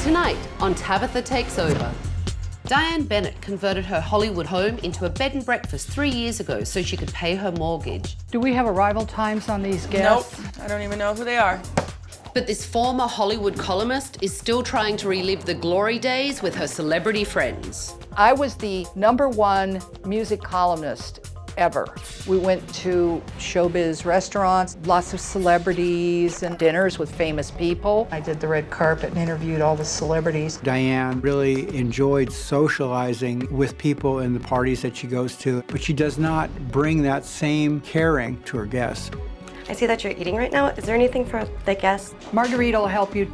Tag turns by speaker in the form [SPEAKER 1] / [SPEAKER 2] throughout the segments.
[SPEAKER 1] Tonight on Tabatha Takes Over. Diane Bennett converted her Hollywood home into a bed and breakfast 3 years ago so she could pay her mortgage.
[SPEAKER 2] Do we have arrival times on these guests?
[SPEAKER 3] Nope, I don't even know who they are.
[SPEAKER 1] But this former Hollywood columnist is still trying to relive the glory days with her celebrity friends.
[SPEAKER 2] I was the #1 music columnist ever. We went to showbiz restaurants, lots of celebrities and dinners with famous people. I did the red carpet and interviewed all the celebrities.
[SPEAKER 4] Diane really enjoyed socializing with people in the parties that she goes to, but she does not bring that same caring to her guests.
[SPEAKER 5] I see that you're eating right now. Is there anything for the guests?
[SPEAKER 2] Margarita will help you.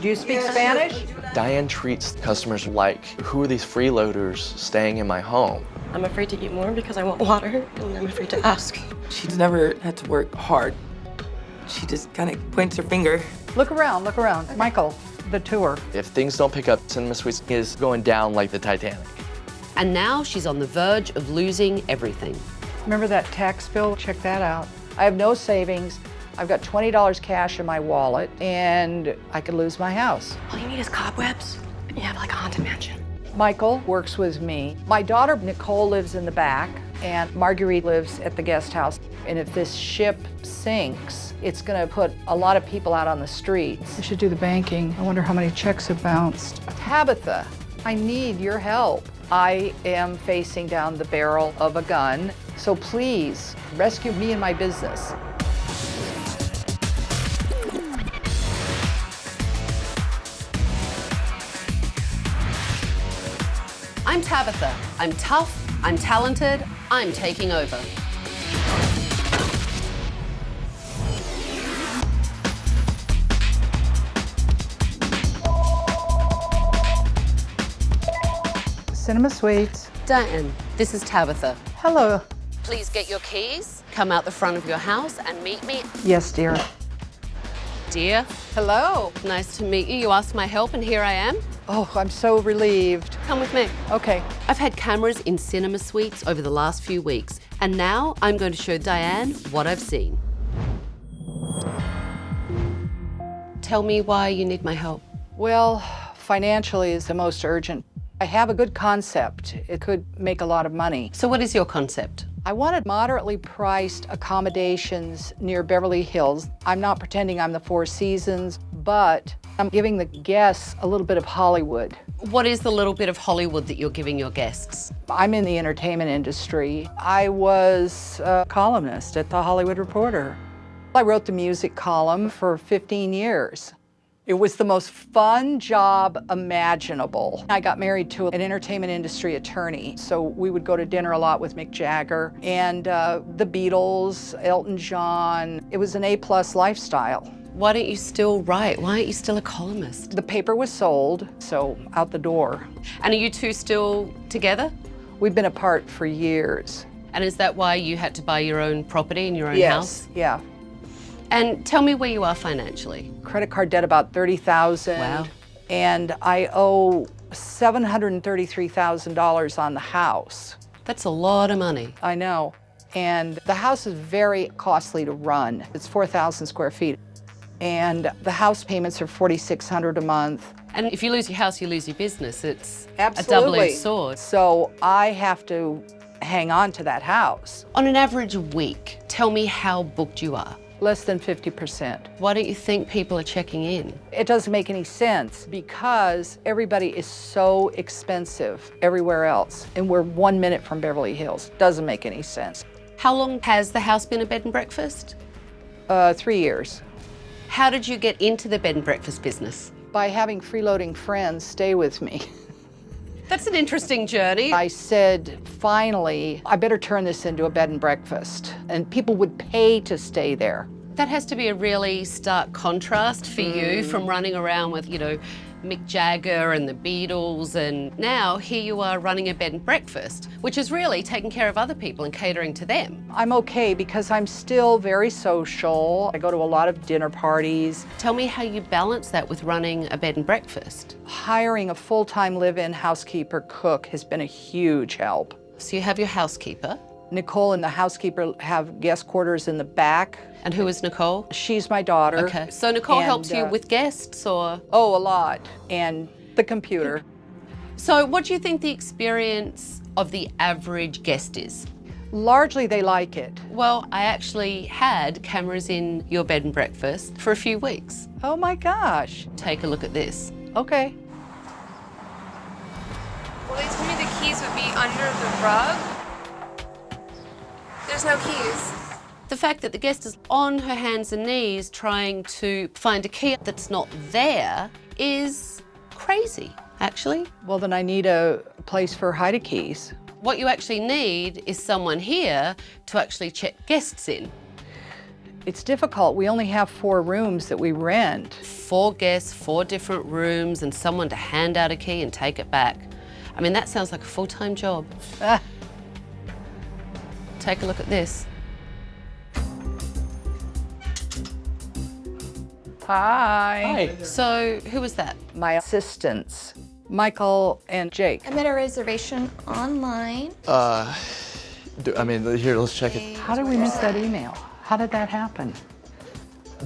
[SPEAKER 2] Do you speak Spanish?
[SPEAKER 6] Diane treats customers like, who are these freeloaders staying in my home?
[SPEAKER 5] I'm afraid to eat more because I want water, and I'm afraid to ask.
[SPEAKER 3] She's never had to work hard. She just kind of points her finger.
[SPEAKER 2] Look around, look around. Michael, the tour.
[SPEAKER 6] If things don't pick up, Cinema Suites is going down like the Titanic.
[SPEAKER 1] And now she's on the verge of losing everything.
[SPEAKER 2] Remember that tax bill? Check that out. I have no savings. I've got $20 cash in my wallet, and I could lose my house.
[SPEAKER 5] All you need is cobwebs, and you have like a haunted mansion.
[SPEAKER 2] Michael works with me. My daughter, Nicole, lives in the back, and Marguerite lives at the guest house. And if this ship sinks, it's gonna put a lot of people out on the streets. We should do the banking. I wonder how many checks have bounced. Tabatha, I need your help. I am facing down the barrel of a gun, so please rescue me and my business.
[SPEAKER 1] I'm Tabatha. I'm tough, I'm talented, I'm taking over.
[SPEAKER 2] Cinema Suites.
[SPEAKER 1] Diane, this is Tabatha.
[SPEAKER 2] Hello.
[SPEAKER 1] Please get your keys, come out the front of your house and meet me.
[SPEAKER 2] Yes, dear.
[SPEAKER 1] Dear,
[SPEAKER 2] Hello.
[SPEAKER 1] nice to meet you. You asked my help and here I am.
[SPEAKER 2] Oh, I'm so relieved.
[SPEAKER 1] Come with me.
[SPEAKER 2] Okay.
[SPEAKER 1] I've had cameras in Cinema Suites over the last few weeks, and now I'm going to show Diane what I've seen. Tell me why you need my help.
[SPEAKER 2] Well, financially is the most urgent. I have a good concept. It could make a lot of money.
[SPEAKER 1] So what is your concept?
[SPEAKER 2] I wanted moderately priced accommodations near Beverly Hills. I'm not pretending I'm the Four Seasons, but I'm giving the guests a little bit of Hollywood.
[SPEAKER 1] What is the little bit of Hollywood that you're giving your guests?
[SPEAKER 2] I'm in the entertainment industry. I was a columnist at the Hollywood Reporter. I wrote the music column for 15 years. It was the most fun job imaginable. I got married to an entertainment industry attorney, so we would go to dinner a lot with Mick Jagger and the Beatles, Elton John. It was an A+ lifestyle.
[SPEAKER 1] Why don't you still write? Why aren't you still a columnist?
[SPEAKER 2] The paper was sold, so out the door.
[SPEAKER 1] And are you two still together?
[SPEAKER 2] We've been apart for years.
[SPEAKER 1] And is that why you had to buy your own property and your own house?
[SPEAKER 2] Yeah.
[SPEAKER 1] And tell me where you are financially.
[SPEAKER 2] Credit card debt about $30,000.
[SPEAKER 1] Wow.
[SPEAKER 2] And I owe $733,000 on the house.
[SPEAKER 1] That's a lot of money.
[SPEAKER 2] I know. And the house is very costly to run. It's 4,000 square feet. And the house payments are $4,600 a month.
[SPEAKER 1] And if you lose your house, you lose your business. It's
[SPEAKER 2] Absolutely.
[SPEAKER 1] a double-edged sword.
[SPEAKER 2] So I have to hang on to that house.
[SPEAKER 1] On an average week, tell me how booked you are.
[SPEAKER 2] Less than 50%.
[SPEAKER 1] Why don't you think people are checking in?
[SPEAKER 2] It doesn't make any sense because everybody is so expensive everywhere else. And we're 1 minute from Beverly Hills. Doesn't make any sense.
[SPEAKER 1] How long has the house been a bed and breakfast?
[SPEAKER 2] 3 years.
[SPEAKER 1] How did you get into the bed and breakfast business?
[SPEAKER 2] By having freeloading friends stay with me.
[SPEAKER 1] That's an interesting journey.
[SPEAKER 2] I said, finally, I better turn this into a bed and breakfast. And people would pay to stay there.
[SPEAKER 1] That has to be a really stark contrast for you from running around with, Mick Jagger and the Beatles, and now here you are running a bed and breakfast, which is really taking care of other people and catering to them.
[SPEAKER 2] I'm okay because I'm still very social. I go to a lot of dinner parties.
[SPEAKER 1] Tell me how you balance that with running a bed and breakfast.
[SPEAKER 2] Hiring a full-time live-in housekeeper cook has been a huge help.
[SPEAKER 1] So you have your housekeeper.
[SPEAKER 2] Nicole and the housekeeper have guest quarters in the back.
[SPEAKER 1] And who is Nicole?
[SPEAKER 2] She's my daughter.
[SPEAKER 1] Okay. So Nicole
[SPEAKER 2] And,
[SPEAKER 1] helps you with guests, or?
[SPEAKER 2] Oh, a lot. And the computer.
[SPEAKER 1] So what do you think the experience of the average guest is?
[SPEAKER 2] Largely, they like it.
[SPEAKER 1] Well, I actually had cameras in your bed and breakfast for a few weeks.
[SPEAKER 2] Oh my gosh.
[SPEAKER 1] Take a look at this.
[SPEAKER 2] Okay.
[SPEAKER 7] Well, they told me the keys would be under the rug. There's no keys.
[SPEAKER 1] The fact that the guest is on her hands and knees trying to find a key that's not there is crazy, actually.
[SPEAKER 2] Well, then I need a place for hide keys.
[SPEAKER 1] What you actually need is someone here to actually check guests in.
[SPEAKER 2] It's difficult. We only have 4 rooms that we rent.
[SPEAKER 1] 4 guests, 4 different rooms, and someone to hand out a key and take it back. I mean, that sounds like a full-time job.
[SPEAKER 2] Ah.
[SPEAKER 1] Take a look at this.
[SPEAKER 2] Hi.
[SPEAKER 1] So, who was that?
[SPEAKER 2] My assistants, Michael and Jake.
[SPEAKER 8] I made a reservation online.
[SPEAKER 6] Here, let's check it.
[SPEAKER 2] How did we miss that email? How did that happen?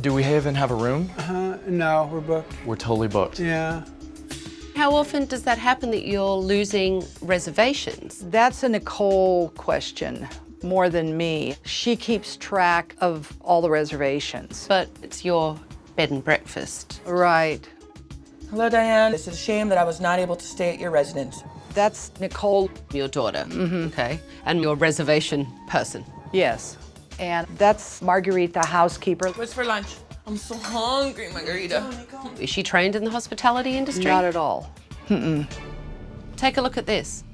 [SPEAKER 6] Do we even have a room?
[SPEAKER 4] No, we're booked.
[SPEAKER 6] We're totally booked.
[SPEAKER 4] Yeah.
[SPEAKER 1] How often does that happen that you're losing reservations?
[SPEAKER 2] That's a Nicole question more than me. She keeps track of all the reservations.
[SPEAKER 1] But it's your bed and breakfast.
[SPEAKER 2] Right.
[SPEAKER 3] Hello, Diane. It's a shame that I was not able to stay at your residence.
[SPEAKER 2] That's Nicole.
[SPEAKER 1] Your daughter, okay? And your reservation person.
[SPEAKER 2] Yes. And that's Marguerite, the housekeeper.
[SPEAKER 3] What's for lunch? I'm so hungry, Margarita.
[SPEAKER 1] Is she trained in the hospitality industry?
[SPEAKER 2] Not at all.
[SPEAKER 1] Take a look at this.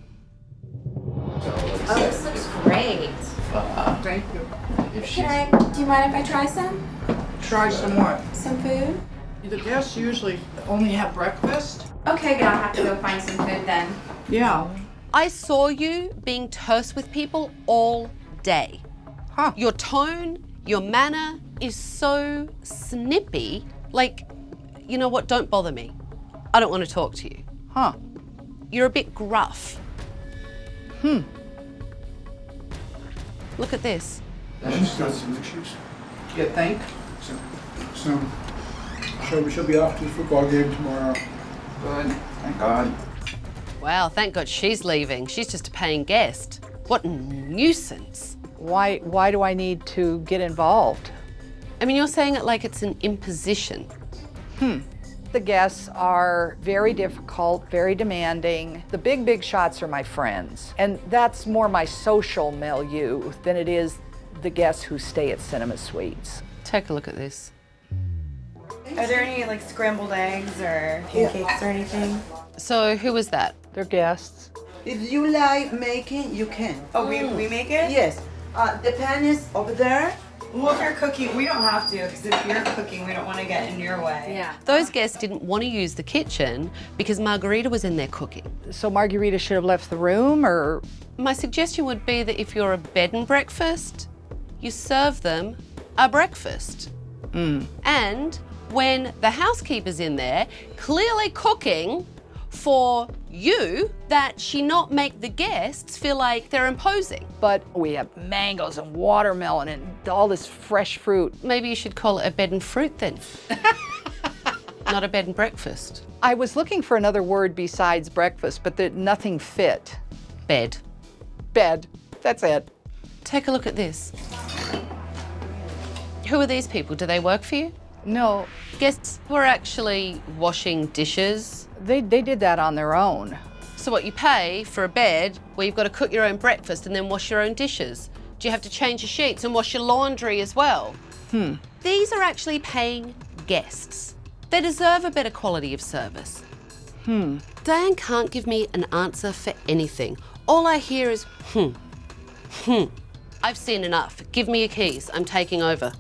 [SPEAKER 8] Oh, this looks great.
[SPEAKER 2] Thank you.
[SPEAKER 8] Do you mind if I try some?
[SPEAKER 9] Try some what?
[SPEAKER 8] Some food?
[SPEAKER 9] The guests usually only have breakfast.
[SPEAKER 8] Okay, good. I'll have to go find some food then.
[SPEAKER 9] Yeah.
[SPEAKER 1] I saw you being terse with people all day.
[SPEAKER 2] Huh.
[SPEAKER 1] Your tone, your manner is so snippy. Like, you know what? Don't bother me. I don't want to talk to you.
[SPEAKER 2] Huh.
[SPEAKER 1] You're a bit gruff. Look at this.
[SPEAKER 10] She's got some issues.
[SPEAKER 9] You think?
[SPEAKER 10] So she'll be off to the football game tomorrow.
[SPEAKER 9] Good. Thank God.
[SPEAKER 1] Wow, thank God she's leaving. She's just a paying guest. What a nuisance.
[SPEAKER 2] Why do I need to get involved?
[SPEAKER 1] I mean, you're saying it like it's an imposition.
[SPEAKER 2] The guests are very difficult, very demanding. The big shots are my friends. And that's more my social milieu than it is the guests who stay at Cinema Suites.
[SPEAKER 1] Take a look at this.
[SPEAKER 7] Are there any like scrambled eggs or pancakes or anything?
[SPEAKER 1] So who was that?
[SPEAKER 2] They're guests.
[SPEAKER 11] If you like making, you can.
[SPEAKER 7] Oh, we make it?
[SPEAKER 11] Yes. The pan is over there.
[SPEAKER 7] Well, if you're cooking, we don't have to, because if you're cooking, we don't want to get in your way.
[SPEAKER 8] Yeah.
[SPEAKER 1] Those guests didn't want to use the kitchen because Margarita was in there cooking.
[SPEAKER 2] So Margarita should have left the room, or?
[SPEAKER 1] My suggestion would be that if you're a bed and breakfast, you serve them a breakfast. And when the housekeeper's in there, clearly cooking for you, that she not make the guests feel like they're imposing.
[SPEAKER 2] But we have mangoes and watermelon and all this fresh fruit.
[SPEAKER 1] Maybe you should call it a bed and fruit then. Not a bed and breakfast.
[SPEAKER 2] I was looking for another word besides breakfast, but nothing fit.
[SPEAKER 1] Bed.
[SPEAKER 2] Bed, that's it.
[SPEAKER 1] Take a look at this. Who are these people? Do they work for you?
[SPEAKER 2] No,
[SPEAKER 1] Guests were actually washing dishes.
[SPEAKER 2] they did that on their own.
[SPEAKER 1] So what, you pay for a bed where you've got to cook your own breakfast and then wash your own dishes? Do you have to change your sheets and wash your laundry as well? These are actually paying guests. They deserve a better quality of service. Diane can't give me an answer for anything. All I hear is, I've seen enough. Give me your keys. I'm taking over.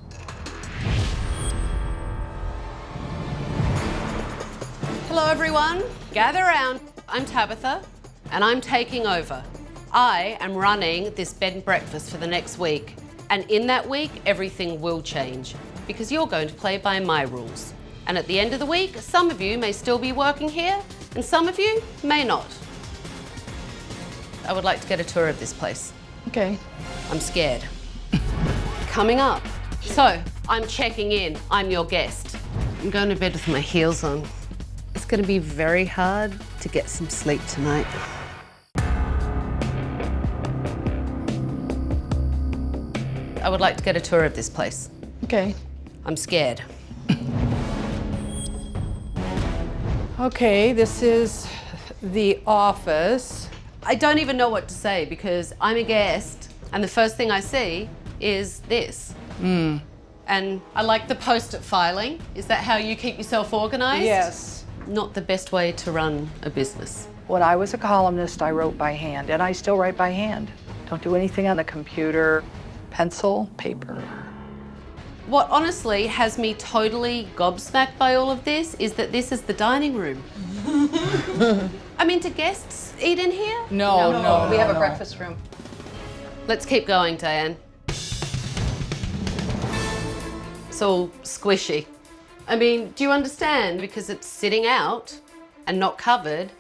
[SPEAKER 1] Hello, everyone. Gather around. I'm Tabatha, and I'm taking over. I am running this bed and breakfast for the next week. And in that week, everything will change because you're going to play by my rules. And at the end of the week, some of you may still be working here and some of you may not. I would like to get a tour of this place.
[SPEAKER 2] Okay.
[SPEAKER 1] I'm scared. Coming up. So, I'm checking in. I'm your guest. I'm going to bed with my heels on. It's going to be very hard to get some sleep tonight. I would like to get a tour of this place.
[SPEAKER 2] Okay.
[SPEAKER 1] I'm scared.
[SPEAKER 2] Okay, this is the office.
[SPEAKER 1] I don't even know what to say because I'm a guest and the first thing I see is this. And I like the post-it filing. Is that how you keep yourself organized?
[SPEAKER 2] Yes.
[SPEAKER 1] Not the best way to run a business.
[SPEAKER 2] When I was a columnist, I wrote by hand, and I still write by hand. Don't do anything on the computer. Pencil, paper.
[SPEAKER 1] What honestly has me totally gobsmacked by all of this is that this is the dining room. I mean, do guests eat in here?
[SPEAKER 2] No.
[SPEAKER 5] We have a breakfast room.
[SPEAKER 1] Let's keep going, Diane. It's all squishy. I mean, do you understand? Because it's sitting out and not covered,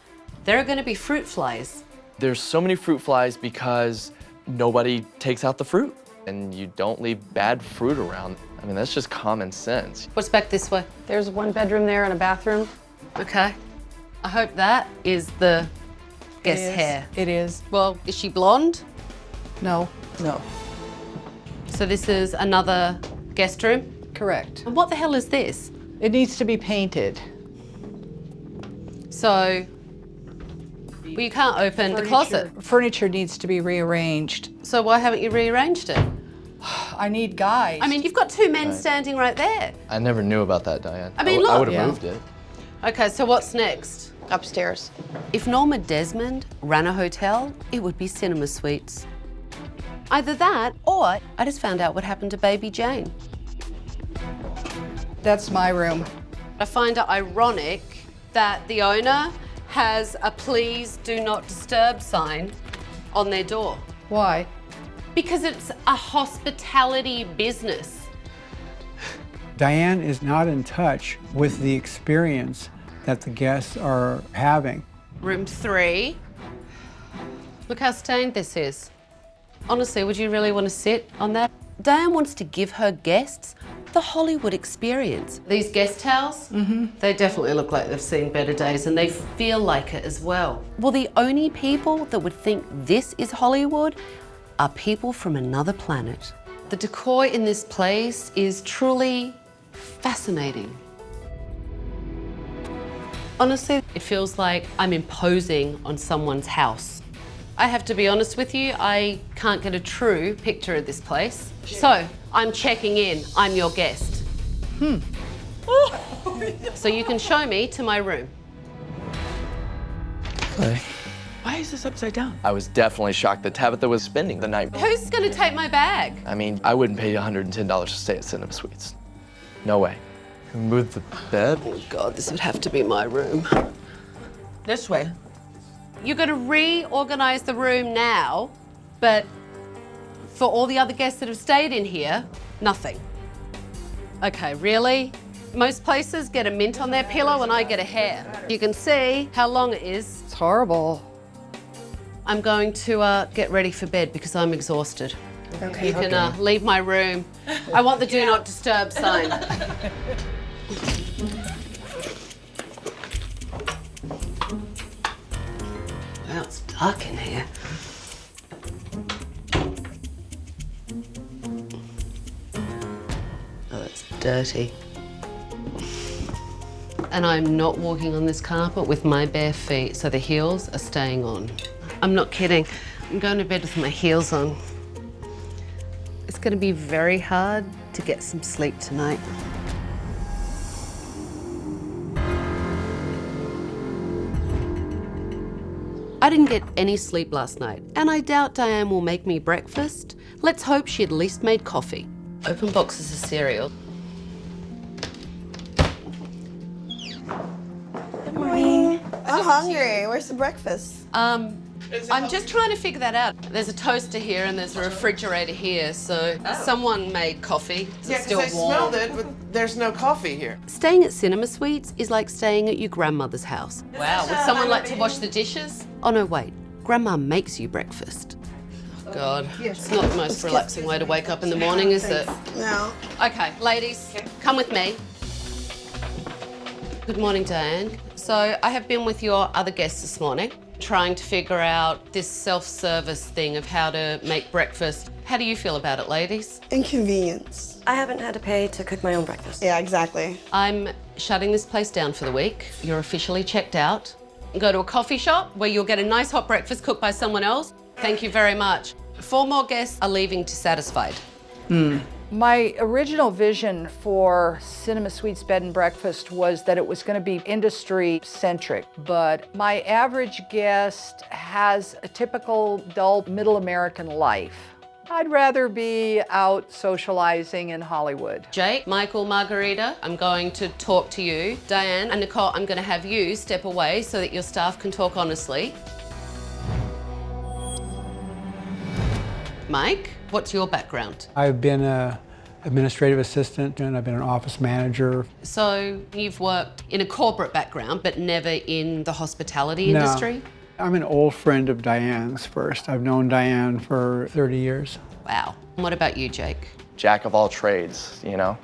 [SPEAKER 1] there are going to be fruit flies.
[SPEAKER 6] There's so many fruit flies because nobody takes out the fruit and you don't leave bad fruit around. I mean, that's just common sense.
[SPEAKER 1] What's back this way?
[SPEAKER 5] There's one bedroom there and a bathroom.
[SPEAKER 1] Okay. I hope that is the guest's hair.
[SPEAKER 2] It is.
[SPEAKER 1] Well, is she blonde?
[SPEAKER 2] No.
[SPEAKER 1] So this is another guest room?
[SPEAKER 2] Correct.
[SPEAKER 1] And what the hell is this?
[SPEAKER 2] It needs to be painted.
[SPEAKER 1] So, well, you can't open the closet.
[SPEAKER 2] Furniture needs to be rearranged.
[SPEAKER 1] So why haven't you rearranged it?
[SPEAKER 2] I need guys.
[SPEAKER 1] I mean, you've got two men standing right there.
[SPEAKER 6] I never knew about that, Diane.
[SPEAKER 1] I mean,
[SPEAKER 6] I
[SPEAKER 1] look.
[SPEAKER 6] would have
[SPEAKER 2] Yeah.
[SPEAKER 6] moved it.
[SPEAKER 1] Okay, so what's next?
[SPEAKER 5] Upstairs.
[SPEAKER 1] If Norma Desmond ran a hotel, it would be Cinema Suites. Either that, or I just found out what happened to baby Jane.
[SPEAKER 2] That's my room.
[SPEAKER 1] I find it ironic that the owner has a please do not disturb sign on their door.
[SPEAKER 2] Why?
[SPEAKER 1] Because it's a hospitality business.
[SPEAKER 4] Diane is not in touch with the experience that the guests are having.
[SPEAKER 1] Room 3. Look how stained this is. Honestly, would you really want to sit on that? Diane wants to give her guests the Hollywood experience. These guest towels, they definitely look like they've seen better days and they feel like it as well. Well, the only people that would think this is Hollywood are people from another planet. The decor in this place is truly fascinating. Honestly, it feels like I'm imposing on someone's house. I have to be honest with you, I can't get a true picture of this place. So, I'm checking in. I'm your guest. So you can show me to my room.
[SPEAKER 6] Okay.
[SPEAKER 3] Why is this upside down?
[SPEAKER 6] I was definitely shocked that Tabatha was spending the night.
[SPEAKER 1] Who's gonna take my bag?
[SPEAKER 6] I mean, I wouldn't pay $110 to stay at Cinema Suites. No way. Move the bed?
[SPEAKER 1] Oh God, this would have to be my room.
[SPEAKER 3] This way.
[SPEAKER 1] You're gonna reorganize the room now, but for all the other guests that have stayed in here, nothing. Okay, really? Most places get a mint on their pillow and I get a hair. You can see how long it is.
[SPEAKER 2] It's horrible.
[SPEAKER 1] I'm going to get ready for bed because I'm exhausted. Okay. You can leave my room. I want the do not disturb sign. Wow, it's dark in here. Oh, it's dirty. And I'm not walking on this carpet with my bare feet, so the heels are staying on. I'm not kidding. I'm going to bed with my heels on. It's going to be very hard to get some sleep tonight. I didn't get any sleep last night, and I doubt Diane will make me breakfast. Let's hope she at least made coffee. Open boxes of cereal.
[SPEAKER 7] Good morning. I'm hungry. Where's the breakfast?
[SPEAKER 1] I'm just trying to figure that out. There's a toaster here and there's a refrigerator here, so someone made coffee. It's still warm.
[SPEAKER 12] I smelled it, but there's no coffee here.
[SPEAKER 1] Staying at Cinema Suites is like staying at your grandmother's house. Wow, would someone like to wash the dishes? Oh no, wait. Grandma makes you breakfast. God. It's not the most relaxing way to wake up in the morning, is it?
[SPEAKER 7] No.
[SPEAKER 1] Okay, ladies, come with me. Good morning, Diane. So I have been with your other guests this morning, trying to figure out this self-service thing of how to make breakfast. How do you feel about it, ladies?
[SPEAKER 5] Inconvenience. I haven't had to pay to cook my own breakfast.
[SPEAKER 7] Yeah, exactly.
[SPEAKER 1] I'm shutting this place down for the week. You're officially checked out. Go to a coffee shop where you'll get a nice hot breakfast cooked by someone else. Thank you very much. 4 more guests are leaving dissatisfied.
[SPEAKER 2] My original vision for Cinema Suites Bed and Breakfast was that it was going to be industry-centric, but my average guest has a typical dull middle American life. I'd rather be out socializing in Hollywood.
[SPEAKER 1] Jake, Michael, Margarita, I'm going to talk to you. Diane and Nicole, I'm going to have you step away so that your staff can talk honestly. Mike, what's your background?
[SPEAKER 4] I've been an administrative assistant and I've been an office manager.
[SPEAKER 1] So you've worked in a corporate background, but never in the hospitality industry?
[SPEAKER 4] I'm an old friend of Diane's first. I've known Diane for 30 years.
[SPEAKER 1] Wow. What about you, Jake?
[SPEAKER 6] Jack of all trades, you know?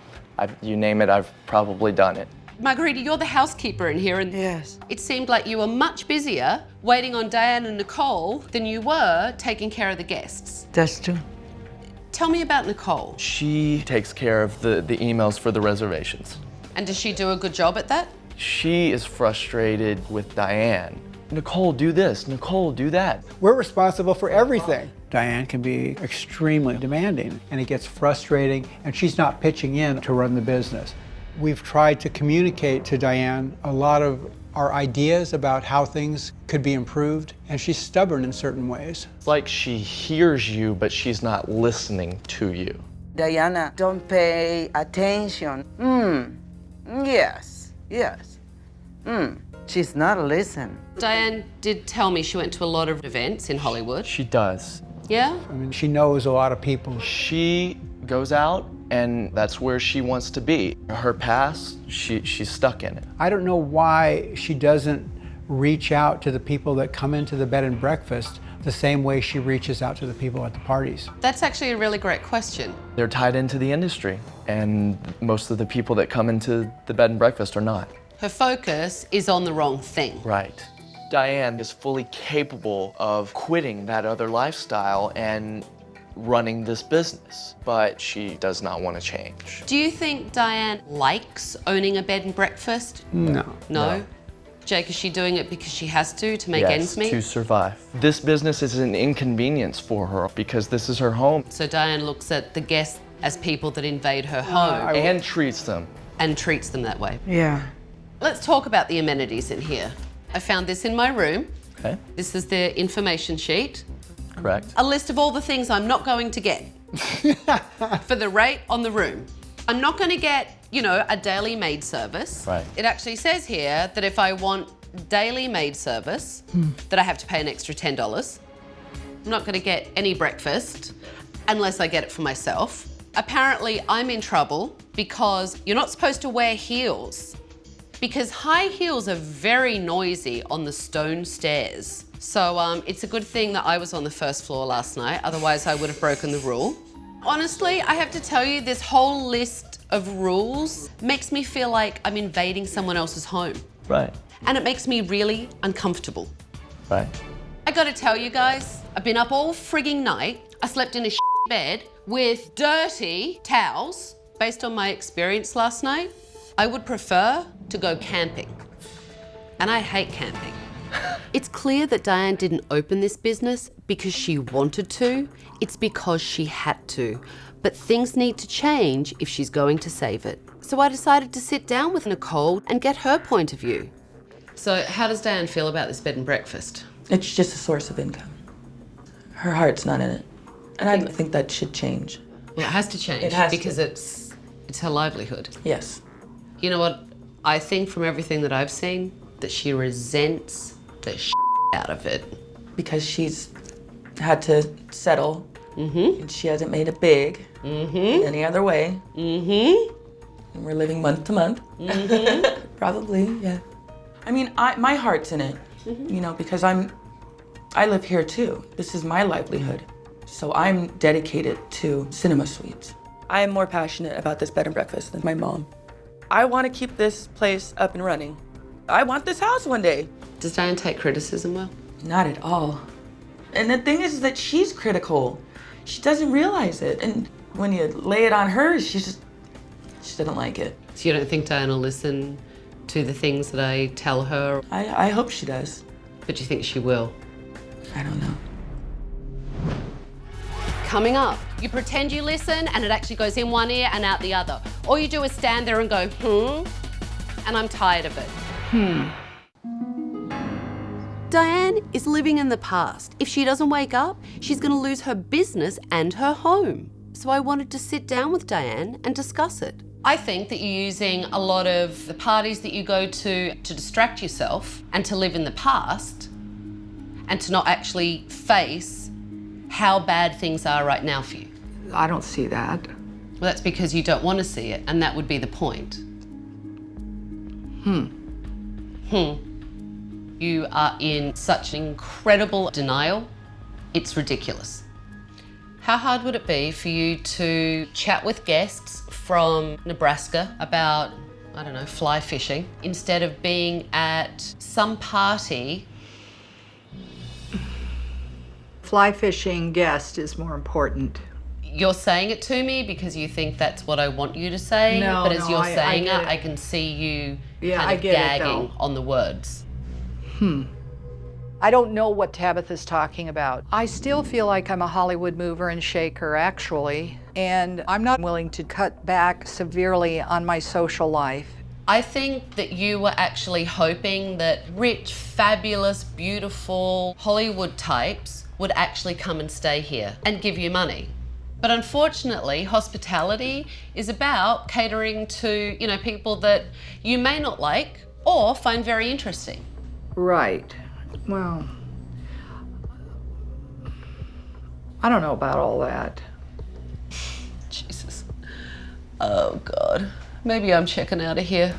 [SPEAKER 6] You name it, I've probably done it.
[SPEAKER 1] Margarita, you're the housekeeper in here, and
[SPEAKER 11] Yes.
[SPEAKER 1] it seemed like you were much busier waiting on Diane and Nicole than you were taking care of the guests.
[SPEAKER 11] That's true.
[SPEAKER 1] Tell me about Nicole.
[SPEAKER 6] She takes care of the emails for the reservations.
[SPEAKER 1] And does she do a good job at that?
[SPEAKER 6] She is frustrated with Diane. Nicole, do this. Nicole, do that.
[SPEAKER 4] We're responsible for everything. Diane can be extremely demanding and it gets frustrating and she's not pitching in to run the business. We've tried to communicate to Diane a lot of our ideas about how things could be improved, and she's stubborn in certain ways.
[SPEAKER 6] It's like she hears you, but she's not listening to you.
[SPEAKER 11] Diana, don't pay attention. Yes. She's not listening.
[SPEAKER 1] Diane did tell me she went to a lot of events in Hollywood.
[SPEAKER 6] She does.
[SPEAKER 1] Yeah?
[SPEAKER 4] I mean, she knows a lot of people.
[SPEAKER 6] She goes out, and that's where she wants to be. Her past, she's stuck in it.
[SPEAKER 4] I don't know why she doesn't reach out to the people that come into the bed and breakfast the same way she reaches out to the people at the parties.
[SPEAKER 1] That's actually a really great question.
[SPEAKER 6] They're tied into the industry, and most of the people that come into the bed and breakfast are not.
[SPEAKER 1] Her focus is on the wrong thing.
[SPEAKER 6] Right. Diane is fully capable of quitting that other lifestyle and running this business, but she does not want to change.
[SPEAKER 1] Do you think Diane likes owning a bed and breakfast?
[SPEAKER 4] No.
[SPEAKER 1] No? Jake, is she doing it because she has to make ends meet?
[SPEAKER 6] To survive. This business is an inconvenience for her because this is her home.
[SPEAKER 1] So Diane looks at the guests as people that invade her home
[SPEAKER 6] And treats them.
[SPEAKER 1] and treats them that way.
[SPEAKER 11] Yeah.
[SPEAKER 1] Let's talk about the amenities in here. I found this in my room.
[SPEAKER 6] Okay,
[SPEAKER 1] This is the information sheet.
[SPEAKER 6] correct.
[SPEAKER 1] A list of all the things I'm not going to get for the rate on the room. I'm not going to get, a daily maid service.
[SPEAKER 6] Right.
[SPEAKER 1] It actually says here that if I want daily maid service, that I have to pay an extra $10. I'm not going to get any breakfast unless I get it for myself. Apparently, I'm in trouble because you're not supposed to wear heels because high heels are very noisy on the stone stairs. So it's a good thing that I was on the first floor last night, otherwise I would have broken the rule. Honestly, I have to tell you, this whole list of rules makes me feel like I'm invading someone else's home.
[SPEAKER 6] Right,
[SPEAKER 1] And it makes me really uncomfortable.
[SPEAKER 6] right.
[SPEAKER 1] I gotta tell you guys, I've been up all frigging night. I slept in a bed with dirty towels. Based on my experience last night, I would prefer to go camping. And I hate camping. It's clear that Diane didn't open this business because she wanted to. It's because she had to. But things need to change if she's going to save it. So I decided to sit down with Nicole and get her point of view. So how does Diane feel about this bed and breakfast?
[SPEAKER 3] It's just a source of income. Her heart's not in it. And I think that should change.
[SPEAKER 1] Well, it has to change
[SPEAKER 3] It has
[SPEAKER 1] because
[SPEAKER 3] to.
[SPEAKER 1] it's her livelihood.
[SPEAKER 3] Yes.
[SPEAKER 1] You know what? I think from everything that I've seen, that she resents the out of it.
[SPEAKER 3] Because she's had to settle. And she hasn't made it big any other way. And we're living month to month. Probably, yeah. I mean, my heart's in it, because I live here too. This is my livelihood. So I'm dedicated to cinema suites. I am more passionate about this bed and breakfast than my mom. I want to keep this place up and running. I want this house one day.
[SPEAKER 1] Does Diane take criticism well?
[SPEAKER 3] Not at all. And the thing is that she's critical. She doesn't realize it. And when you lay it on her, she doesn't like it.
[SPEAKER 1] So you don't think Diane will listen to the things that I tell her?
[SPEAKER 3] I hope she does.
[SPEAKER 1] But do you think she will?
[SPEAKER 3] I don't know.
[SPEAKER 1] Coming up, you pretend you listen and it actually goes in one ear and out the other. All you do is stand there and go, and I'm tired of it. Diane is living in the past. If she doesn't wake up, she's going to lose her business and her home. So I wanted to sit down with Diane and discuss it. I think that you're using a lot of the parties that you go to distract yourself and to live in the past and to not actually face how bad things are right now for you.
[SPEAKER 2] I don't see that.
[SPEAKER 1] Well, that's because you don't want to see it, and that would be the point. You are in such incredible denial, it's ridiculous. How hard would it be for you to chat with guests from Nebraska about, I don't know, fly fishing, instead of being at some party?
[SPEAKER 2] Fly fishing guest is more important.
[SPEAKER 1] You're saying it to me because you think that's what I want you to say,
[SPEAKER 2] No,
[SPEAKER 1] but as
[SPEAKER 2] no,
[SPEAKER 1] you're
[SPEAKER 2] I
[SPEAKER 1] saying
[SPEAKER 2] get
[SPEAKER 1] it,
[SPEAKER 2] it.
[SPEAKER 1] I can see you
[SPEAKER 2] Yeah,
[SPEAKER 1] kind
[SPEAKER 2] I
[SPEAKER 1] of
[SPEAKER 2] get it,
[SPEAKER 1] gagging
[SPEAKER 2] though.
[SPEAKER 1] on the words.
[SPEAKER 2] I don't know what Tabatha's talking about. I still feel like I'm a Hollywood mover and shaker, actually, and I'm not willing to cut back severely on my social life.
[SPEAKER 1] I think that you were actually hoping that rich, fabulous, beautiful Hollywood types would actually come and stay here and give you money. But unfortunately, hospitality is about catering to, people that you may not like or find very interesting.
[SPEAKER 2] Right. Well, I don't know about all that.
[SPEAKER 1] Jesus. Oh, God. Maybe I'm checking out of here.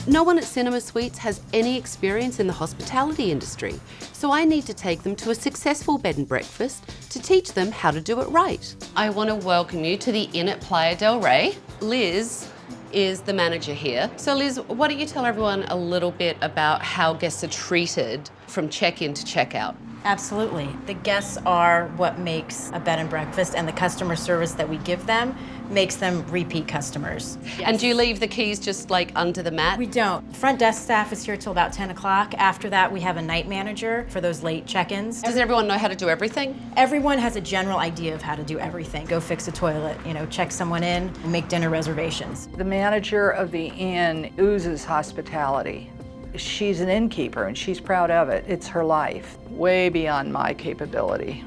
[SPEAKER 1] No one at Cinema Suites has any experience in the hospitality industry, so I need to take them to a successful bed and breakfast to teach them how to do it right. I want to welcome you to the Inn at Playa del Rey. Liz is the manager here. So Liz, why don't you tell everyone a little bit about how guests are treated from check-in to check-out?
[SPEAKER 7] Absolutely. The guests are what makes a bed and breakfast, and the customer service that we give them makes them repeat customers.
[SPEAKER 1] And do you leave the keys just like under the mat?
[SPEAKER 7] We don't. Front desk staff is here till about 10 o'clock. After that, we have a night manager for those late check-ins.
[SPEAKER 1] Does everyone know how to do everything?
[SPEAKER 7] Everyone has a general idea of how to do everything. Go fix a toilet, check someone in, and make dinner reservations.
[SPEAKER 2] The manager of the inn oozes hospitality. She's an innkeeper and she's proud of it. It's her life, way beyond my capability.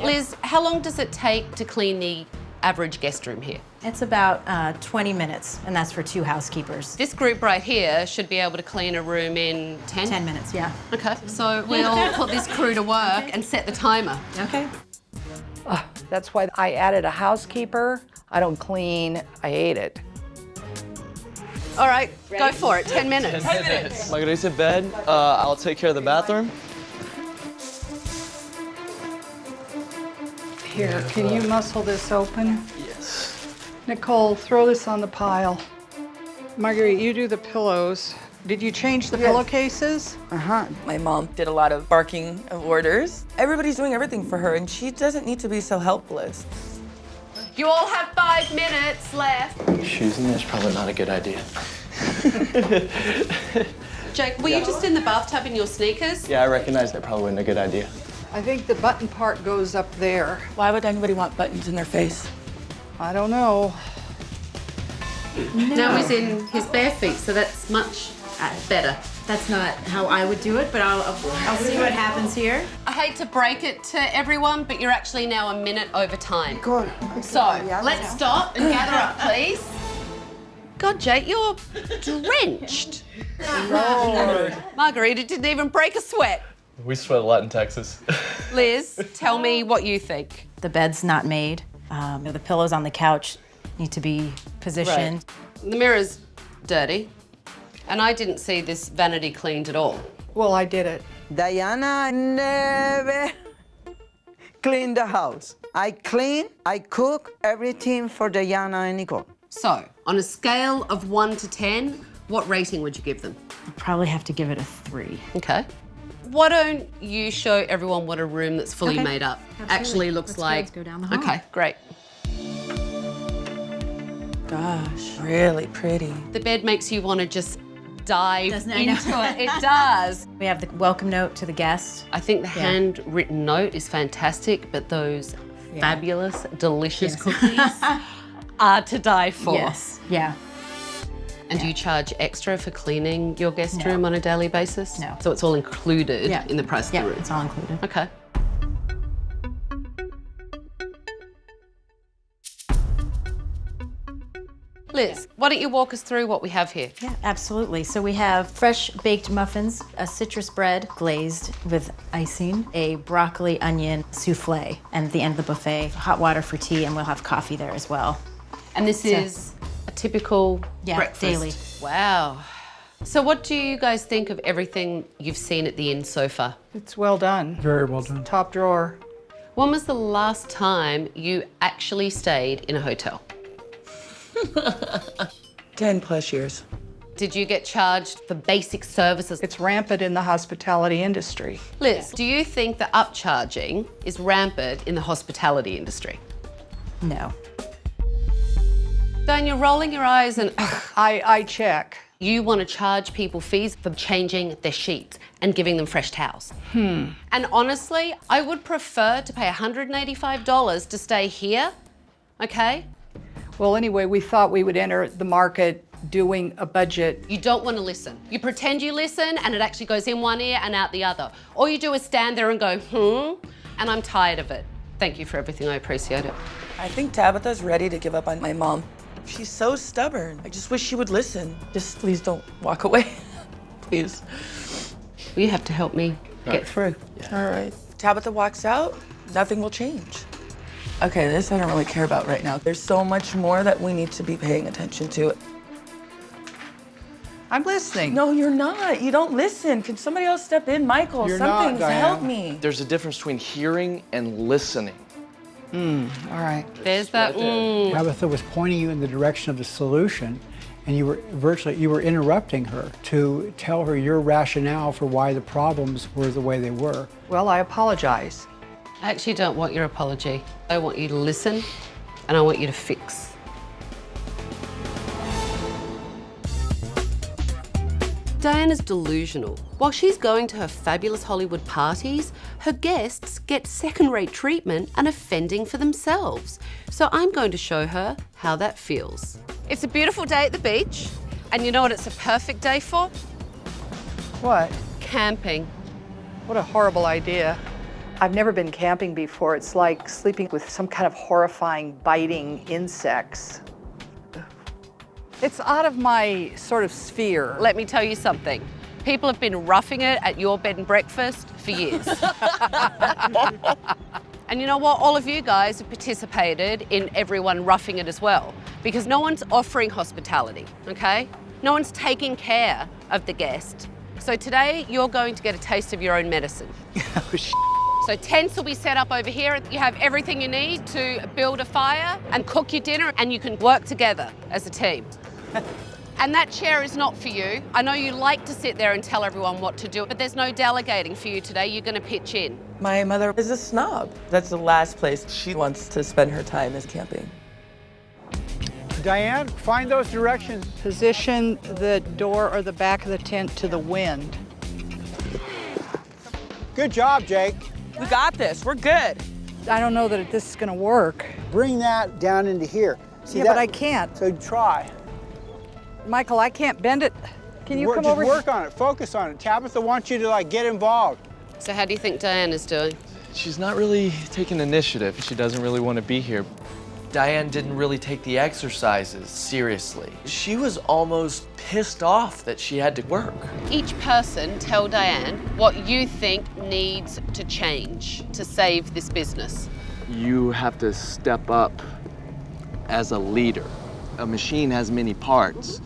[SPEAKER 1] Liz, how long does it take to clean the average guest room here?
[SPEAKER 7] It's about 20 minutes, and that's for 2 housekeepers.
[SPEAKER 1] This group right here should be able to clean a room in 10?
[SPEAKER 7] 10 minutes, yeah.
[SPEAKER 1] Okay, so we'll put this crew to work and set the timer.
[SPEAKER 7] Okay.
[SPEAKER 2] That's why I added a housekeeper. I don't clean, I ate it.
[SPEAKER 1] All right, go for it, 10 minutes.
[SPEAKER 6] 10 minutes. Margarita's in bed. I'll take care of the bathroom.
[SPEAKER 2] Here, can you muscle this open?
[SPEAKER 6] Yes.
[SPEAKER 2] Nicole, throw this on the pile. Marguerite, you do the pillows. Did you change the pillowcases?
[SPEAKER 3] My mom did a lot of barking of orders. Everybody's doing everything for her, and she doesn't need to be so helpless.
[SPEAKER 1] You all have 5 minutes left.
[SPEAKER 6] Shoes in there is probably not a good idea.
[SPEAKER 1] Jake, were you just in the bathtub in your sneakers?
[SPEAKER 6] Yeah, I recognize that probably wasn't a good idea.
[SPEAKER 2] I think the button part goes up there.
[SPEAKER 3] Why would anybody want buttons in their face?
[SPEAKER 2] I don't know.
[SPEAKER 1] Now he's in his bare feet, so that's much better.
[SPEAKER 7] That's not how I would do it, but I'll see what happens here.
[SPEAKER 1] I hate to break it to everyone, but you're actually now a minute over time.
[SPEAKER 11] Good.
[SPEAKER 1] So, let's stop and gather up, please. God, Jake, you're drenched.
[SPEAKER 2] Lord.
[SPEAKER 1] Margarita didn't even break a sweat.
[SPEAKER 6] We sweat a lot in Texas.
[SPEAKER 1] Liz, tell me what you think.
[SPEAKER 7] The bed's not made. The pillows on the couch need to be positioned.
[SPEAKER 1] The mirror's dirty, and I didn't see this vanity cleaned at all.
[SPEAKER 2] Well, I did it.
[SPEAKER 11] Diana never clean the house. I clean, I cook everything for Diana and Nicole.
[SPEAKER 1] So, on a scale of 1 to 10, what rating would you give them?
[SPEAKER 7] I'd probably have to give it a 3.
[SPEAKER 1] Okay. Why don't you show everyone what a room that's fully made up actually looks like?
[SPEAKER 7] Let's go down the hall.
[SPEAKER 1] Okay, great.
[SPEAKER 3] Gosh, really pretty.
[SPEAKER 1] The bed makes you want to just dive
[SPEAKER 7] Doesn't it? I know.
[SPEAKER 1] into it. It does.
[SPEAKER 7] We have the welcome note to the guest.
[SPEAKER 1] I think the handwritten note is fantastic, but those fabulous, delicious cookies are to die for.
[SPEAKER 7] Yes. Yeah.
[SPEAKER 1] And do you charge extra for cleaning your guest room on a daily basis?
[SPEAKER 7] No.
[SPEAKER 1] So it's all included in the price of the room?
[SPEAKER 7] It's all included.
[SPEAKER 1] Okay. Liz, why don't you walk us through what we have here?
[SPEAKER 7] Yeah, absolutely. So we have fresh baked muffins, a citrus bread glazed with icing, a broccoli onion souffle, and at the end of the buffet, hot water for tea, and we'll have coffee there as well.
[SPEAKER 1] And this is a typical breakfast?
[SPEAKER 7] Daily.
[SPEAKER 1] Wow. So what do you guys think of everything you've seen at the inn so far?
[SPEAKER 2] It's well done.
[SPEAKER 4] Very well done.
[SPEAKER 2] Top drawer.
[SPEAKER 1] When was the last time you actually stayed in a hotel?
[SPEAKER 3] 10+ years.
[SPEAKER 1] Did you get charged for basic services?
[SPEAKER 2] It's rampant in the hospitality industry.
[SPEAKER 1] Liz, do you think the upcharging is rampant in the hospitality industry?
[SPEAKER 7] No.
[SPEAKER 1] Diane, you're rolling your eyes and
[SPEAKER 2] I check.
[SPEAKER 1] you want to charge people fees for changing their sheets and giving them fresh towels. And honestly, I would prefer to pay $185 to stay here, okay?
[SPEAKER 2] Well, anyway, we thought we would enter the market doing a budget.
[SPEAKER 1] You don't want to listen. You pretend you listen and it actually goes in one ear and out the other. All you do is stand there and go, and I'm tired of it. Thank you for everything, I appreciate it.
[SPEAKER 3] I think Tabatha's ready to give up on my mom. She's so stubborn. I just wish she would listen. Just please don't walk away, please.
[SPEAKER 1] You have to help me get through.
[SPEAKER 3] All right. If Tabatha walks out, nothing will change. Okay, this I don't really care about right now. There's so much more that we need to be paying attention to.
[SPEAKER 2] I'm listening.
[SPEAKER 3] No, you're not. You don't listen. Can somebody else step in? Michael,
[SPEAKER 4] You're not,
[SPEAKER 3] something,
[SPEAKER 4] Diane.
[SPEAKER 3] help me.
[SPEAKER 6] There's a difference between hearing and listening.
[SPEAKER 2] All right.
[SPEAKER 1] There's that.
[SPEAKER 4] Tabatha was pointing you in the direction of the solution, and you were interrupting her to tell her your rationale for why the problems were the way they were.
[SPEAKER 2] Well, I apologize.
[SPEAKER 1] I actually don't want your apology. I want you to listen and I want you to fix. Diana's delusional. While she's going to her fabulous Hollywood parties, her guests get second-rate treatment and are fending for themselves. So I'm going to show her how that feels. It's a beautiful day at the beach, and you know what it's a perfect day for?
[SPEAKER 2] What?
[SPEAKER 1] Camping.
[SPEAKER 2] What a horrible idea. I've never been camping before. It's like sleeping with some kind of horrifying, biting insects. It's out of my sort of sphere.
[SPEAKER 1] Let me tell you something. People have been roughing it at your bed and breakfast for years. And you know what? All of you guys have participated in everyone roughing it as well, because no one's offering hospitality, okay? No one's taking care of the guest. So today, you're going to get a taste of your own medicine. So tents will be set up over here. You have everything you need to build a fire and cook your dinner, and you can work together as a team. And that chair is not for you. I know you like to sit there and tell everyone what to do, but there's no delegating for you today. You're going to pitch in.
[SPEAKER 3] My mother is a snob. That's the last place she wants to spend her time is camping.
[SPEAKER 4] Diane, find those directions.
[SPEAKER 2] Position the door or the back of the tent to the wind.
[SPEAKER 4] Good job, Jake.
[SPEAKER 3] We got this. We're good.
[SPEAKER 2] I don't know that this is going to work.
[SPEAKER 4] Bring that down into here. See
[SPEAKER 2] Yeah,
[SPEAKER 4] that?
[SPEAKER 2] but I can't.
[SPEAKER 4] So try.
[SPEAKER 2] Michael, I can't bend it. Can you come over
[SPEAKER 4] Just work on it. Focus on it. Tabatha wants you to get involved.
[SPEAKER 1] So how do you think Diana's doing?
[SPEAKER 6] She's not really taking initiative. She doesn't really want to be here. Diane didn't really take the exercises seriously. She was almost pissed off that she had to work.
[SPEAKER 1] Each person tell Diane what you think needs to change to save this business.
[SPEAKER 6] You have to step up as a leader. A machine has many parts,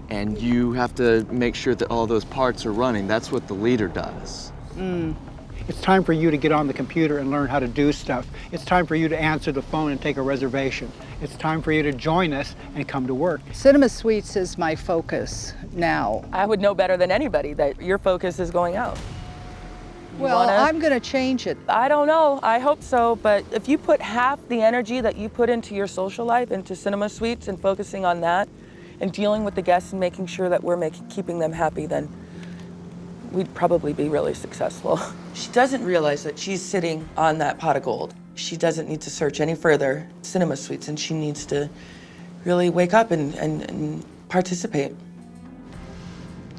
[SPEAKER 6] and you have to make sure that all those parts are running. That's what the leader does.
[SPEAKER 4] It's time for you to get on the computer and learn how to do stuff. It's time for you to answer the phone and take a reservation. It's time for you to join us and come to work.
[SPEAKER 2] Cinema Suites is my focus now.
[SPEAKER 3] I would know better than anybody that your focus is going out.
[SPEAKER 2] Well, I'm going to change it.
[SPEAKER 3] I don't know. I hope so. But if you put half the energy that you put into your social life into Cinema Suites and focusing on that and dealing with the guests and making sure that we're keeping them happy, then we'd probably be really successful. She doesn't realize that she's sitting on that pot of gold. She doesn't need to search any further Cinema Suites, and she needs to really wake up and participate.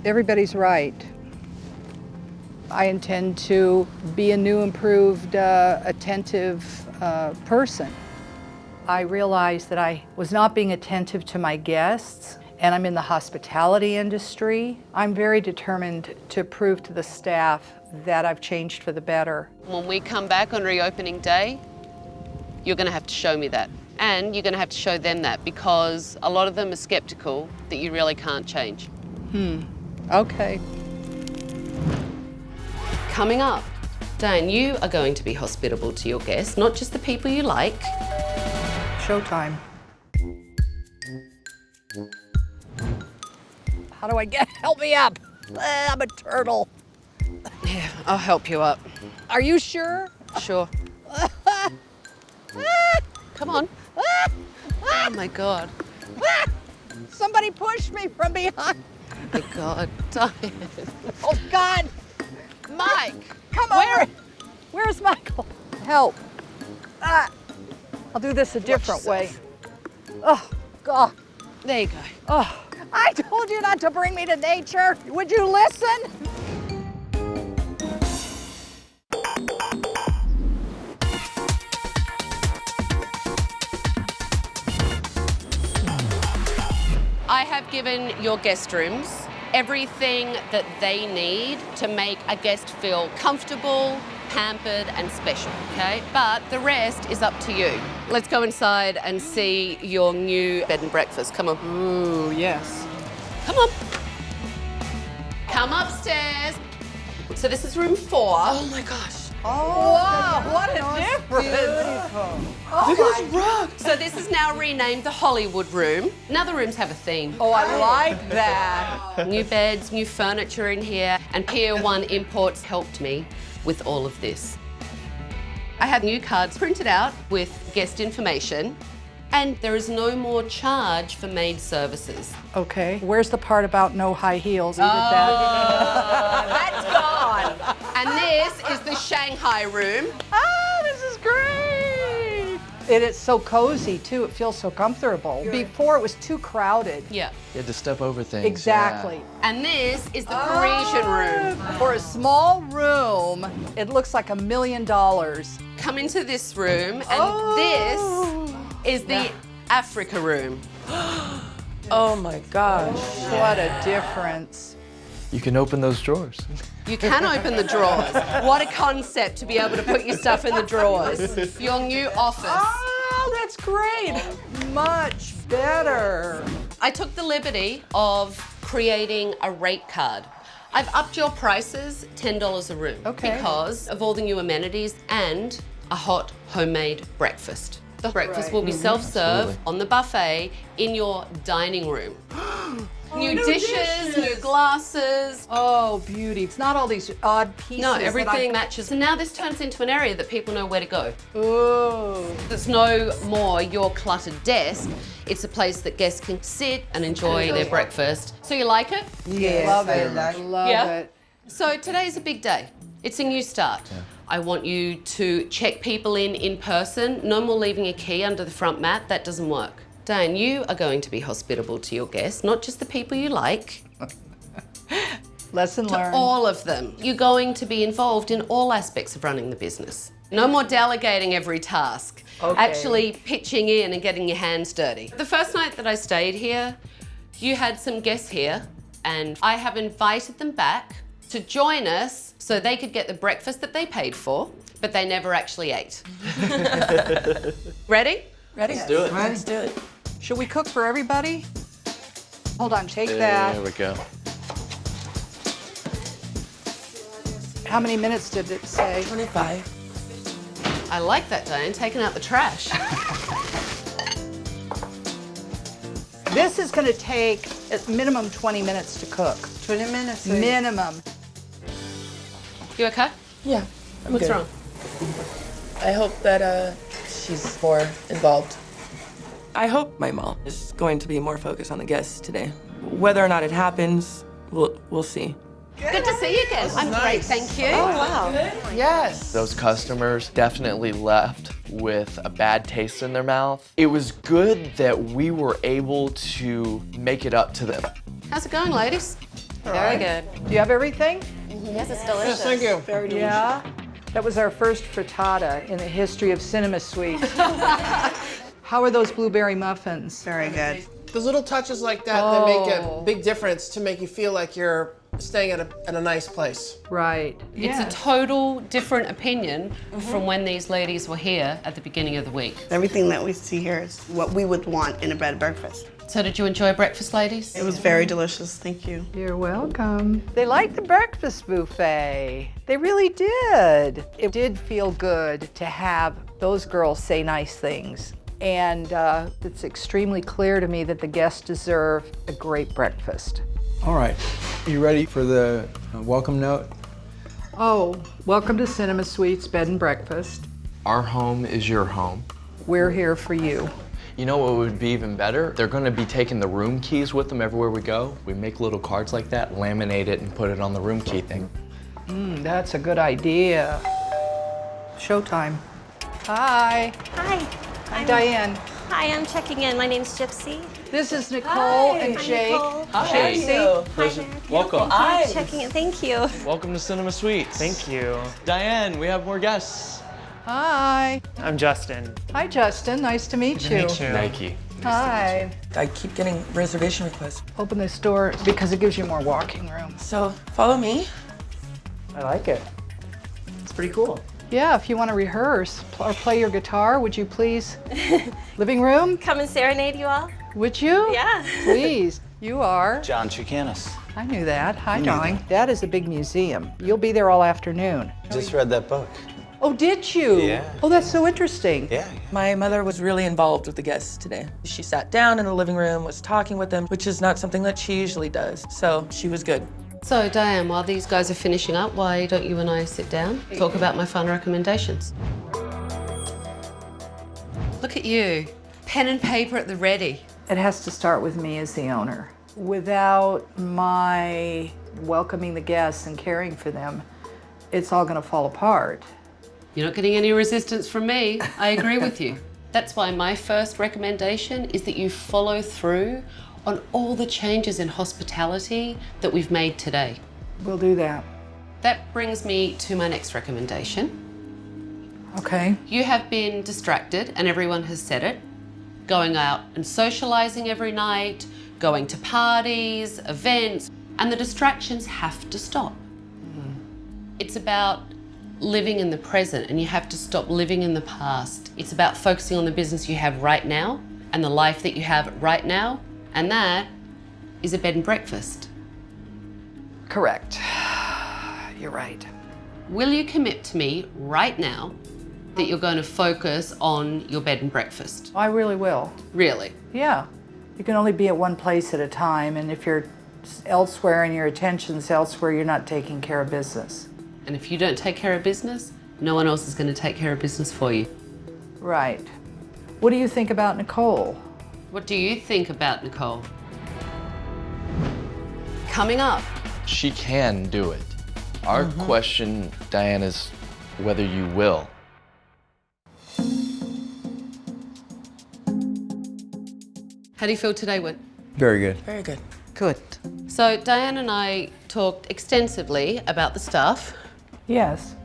[SPEAKER 2] Everybody's right. I intend to be a new, improved, attentive person. I realized that I was not being attentive to my guests, and I'm in the hospitality industry. I'm very determined to prove to the staff that I've changed for the better.
[SPEAKER 1] When we come back on reopening day, you're going to have to show me that. And you're going to have to show them that, because a lot of them are skeptical that you really can't change.
[SPEAKER 2] Okay.
[SPEAKER 1] Coming up, Diane, you are going to be hospitable to your guests, not just the people you like.
[SPEAKER 2] Showtime. How do I help me up? I'm a turtle.
[SPEAKER 1] Yeah, I'll help you up.
[SPEAKER 2] Are you sure?
[SPEAKER 1] Sure. Come on. Oh my God.
[SPEAKER 2] Somebody push me from behind.
[SPEAKER 1] Oh my God, Diane.
[SPEAKER 2] Oh God.
[SPEAKER 1] Mike,
[SPEAKER 2] come on. Where's Michael? Help. I'll do this a different way. Oh, God.
[SPEAKER 1] There you go.
[SPEAKER 2] Oh, I told you not to bring me to nature. Would you listen?
[SPEAKER 1] I have given your guest rooms everything that they need to make a guest feel comfortable, pampered and special, okay? But the rest is up to you. Let's go inside and see your new bed and breakfast. Come on.
[SPEAKER 2] Ooh, yes.
[SPEAKER 1] Come on. Come upstairs. So this is room 4.
[SPEAKER 3] Oh my gosh.
[SPEAKER 2] Oh, wow, what a difference.
[SPEAKER 3] Beautiful.
[SPEAKER 2] Oh,
[SPEAKER 3] look at this rug.
[SPEAKER 1] So this is now renamed the Hollywood room. Now the rooms have a theme.
[SPEAKER 2] Oh, I like that.
[SPEAKER 1] New beds, new furniture in here, and Pier 1 Imports helped me with all of this. I have new cards printed out with guest information, and there is no more charge for maid services.
[SPEAKER 2] Okay, where's the part about no high heels?
[SPEAKER 1] That's gone. And this is the Shanghai room.
[SPEAKER 2] This is great. It is so cozy too. It feels so comfortable. Before it was too crowded.
[SPEAKER 1] Yeah.
[SPEAKER 6] You had to step over things.
[SPEAKER 2] Exactly.
[SPEAKER 1] And this is the Parisian room.
[SPEAKER 2] For a small room, it looks like $1 million.
[SPEAKER 1] Come into this room, and this is the Africa room.
[SPEAKER 3] Oh my gosh.
[SPEAKER 2] What a difference.
[SPEAKER 6] You can open those drawers.
[SPEAKER 1] You can open the drawers. What a concept to be able to put your stuff in the drawers. Your new office.
[SPEAKER 2] Oh, that's great. Much better.
[SPEAKER 1] I took the liberty of creating a rate card. I've upped your prices $10 a room.
[SPEAKER 2] Okay.
[SPEAKER 1] Because of all the new amenities and a hot homemade breakfast. The breakfast will be self-serve on the buffet in your dining room. New dishes, new glasses.
[SPEAKER 2] Oh, beauty. It's not all these odd pieces.
[SPEAKER 1] No, everything matches. And now this turns into an area that people know where to go.
[SPEAKER 2] Ooh.
[SPEAKER 1] It's no more your cluttered desk. It's a place that guests can sit and enjoy their breakfast. So you like it?
[SPEAKER 11] Yes,
[SPEAKER 2] Love
[SPEAKER 11] I
[SPEAKER 2] it.
[SPEAKER 11] like
[SPEAKER 2] Love
[SPEAKER 1] Yeah?
[SPEAKER 2] it.
[SPEAKER 1] So today's a big day. It's a new start.
[SPEAKER 6] Yeah.
[SPEAKER 1] I want you to check people in person. No more leaving a key under the front mat. That doesn't work. Diane, you are going to be hospitable to your guests, not just the people you like.
[SPEAKER 2] Lesson
[SPEAKER 1] To
[SPEAKER 2] learned.
[SPEAKER 1] all of them. You're going to be involved in all aspects of running the business. No more delegating every task.
[SPEAKER 2] Okay.
[SPEAKER 1] Actually pitching in and getting your hands dirty. The first night that I stayed here, you had some guests here, and I have invited them back to join us so they could get the breakfast that they paid for, but they never actually ate. Ready?
[SPEAKER 2] Ready?
[SPEAKER 6] Let's do it.
[SPEAKER 3] Let's do it.
[SPEAKER 2] Should we cook for everybody? Hold on, take that.
[SPEAKER 6] There we go.
[SPEAKER 2] How many minutes did it say?
[SPEAKER 3] 25.
[SPEAKER 1] I like that, Diane, taking out the trash.
[SPEAKER 2] This is going to take at minimum 20 minutes to cook.
[SPEAKER 11] 20 minutes.
[SPEAKER 2] Minimum.
[SPEAKER 1] You okay?
[SPEAKER 3] Yeah. I'm
[SPEAKER 1] What's
[SPEAKER 3] good.
[SPEAKER 1] wrong?
[SPEAKER 3] I hope that she's more involved. I hope my mom is going to be more focused on the guests today. Whether or not it happens, we'll see.
[SPEAKER 1] Good to see you again. I'm great, thank you.
[SPEAKER 5] Oh, wow.
[SPEAKER 12] Yes.
[SPEAKER 6] Those customers definitely left with a bad taste in their mouth. It was good that we were able to make it up to them.
[SPEAKER 1] How's it going, ladies?
[SPEAKER 5] Very good.
[SPEAKER 2] Do you have everything?
[SPEAKER 5] Yes, it's delicious.
[SPEAKER 10] Yes, thank you.
[SPEAKER 5] Very delicious.
[SPEAKER 2] Yeah. That was our first frittata in the history of cinema suites. How are those blueberry muffins?
[SPEAKER 12] Very good. Those little touches like that that make a big difference to make you feel like you're staying at a nice place.
[SPEAKER 2] Right.
[SPEAKER 1] It's a total different opinion from when these ladies were here at the beginning of the week.
[SPEAKER 13] Everything that we see here is what we would want in a bed and breakfast.
[SPEAKER 1] So did you enjoy breakfast, ladies?
[SPEAKER 13] It was very delicious, thank you.
[SPEAKER 2] You're welcome. They liked the breakfast buffet. They really did. It did feel good to have those girls say nice things. And it's extremely clear to me that the guests deserve a great breakfast.
[SPEAKER 4] All right, you ready for the welcome note?
[SPEAKER 2] Oh, welcome to Cinema Suites Bed and Breakfast.
[SPEAKER 6] Our home is your home.
[SPEAKER 2] We're here for you.
[SPEAKER 6] You know what would be even better? They're gonna be taking the room keys with them everywhere we go. We make little cards like that, laminate it, and put it on the room key thing.
[SPEAKER 2] That's a good idea. Showtime. Hi.
[SPEAKER 14] Hi.
[SPEAKER 2] I'm Diane.
[SPEAKER 14] Hi, I'm checking in. My name's Gypsy.
[SPEAKER 2] This is Nicole and
[SPEAKER 14] I'm
[SPEAKER 2] Jake.
[SPEAKER 14] Nicole.
[SPEAKER 6] Hi.
[SPEAKER 2] Gypsy.
[SPEAKER 14] Hi there.
[SPEAKER 6] Welcome.
[SPEAKER 14] Thank you for checking in. Thank you.
[SPEAKER 6] Welcome to Cinema Suites.
[SPEAKER 15] Thank you.
[SPEAKER 6] Diane, we have more guests.
[SPEAKER 2] Hi.
[SPEAKER 15] I'm Justin.
[SPEAKER 2] Hi, Justin. Nice to meet you.
[SPEAKER 6] Nike.
[SPEAKER 2] Hi.
[SPEAKER 3] I keep getting reservation requests.
[SPEAKER 2] Open this door because it gives you more walking room.
[SPEAKER 3] So follow me.
[SPEAKER 4] I like it. It's pretty cool.
[SPEAKER 2] Yeah, if you want to rehearse or play your guitar, would you please? Living room?
[SPEAKER 14] Come and serenade you all?
[SPEAKER 2] Would you?
[SPEAKER 14] Yeah.
[SPEAKER 2] Please. You are?
[SPEAKER 16] John Chicanis.
[SPEAKER 2] I knew that. Hi, darling. That is a big museum. You'll be there all afternoon.
[SPEAKER 16] Just read that book.
[SPEAKER 2] Oh, did you?
[SPEAKER 16] Yeah.
[SPEAKER 2] Oh, that's so interesting.
[SPEAKER 16] Yeah.
[SPEAKER 3] My mother was really involved with the guests today. She sat down in the living room, was talking with them, which is not something that she usually does. So she was good.
[SPEAKER 1] So, Diane, while these guys are finishing up, why don't you and I sit down, talk about my fun recommendations? Look at you, pen and paper at the ready.
[SPEAKER 2] It has to start with me as the owner. Without my welcoming the guests and caring for them, it's all going to fall apart.
[SPEAKER 1] You're not getting any resistance from me. I agree with you. That's why my first recommendation is that you follow through on all the changes in hospitality that we've made today.
[SPEAKER 2] We'll do that.
[SPEAKER 1] That brings me to my next recommendation.
[SPEAKER 2] Okay.
[SPEAKER 1] You have been distracted, and everyone has said it, going out and socializing every night, going to parties, events, and the distractions have to stop. It's about living in the present, and you have to stop living in the past. It's about focusing on the business you have right now and the life that you have right now, and that is a bed and breakfast.
[SPEAKER 2] Correct. You're right.
[SPEAKER 1] Will you commit to me right now that you're going to focus on your bed and breakfast?
[SPEAKER 2] I really will.
[SPEAKER 1] Really?
[SPEAKER 2] Yeah. You can only be at one place at a time, and if you're elsewhere and your attention's elsewhere, you're not taking care of business.
[SPEAKER 1] And if you don't take care of business, no one else is going to take care of business for you.
[SPEAKER 2] Right. What do you think about Nicole?
[SPEAKER 1] What do you think about Nicole? Coming up.
[SPEAKER 6] She can do it. Our question, Diane, is whether you will.
[SPEAKER 1] How do you feel today went?
[SPEAKER 4] Very good.
[SPEAKER 3] Very good.
[SPEAKER 11] Good.
[SPEAKER 1] So Diane and I talked extensively about the staff,
[SPEAKER 2] Yes.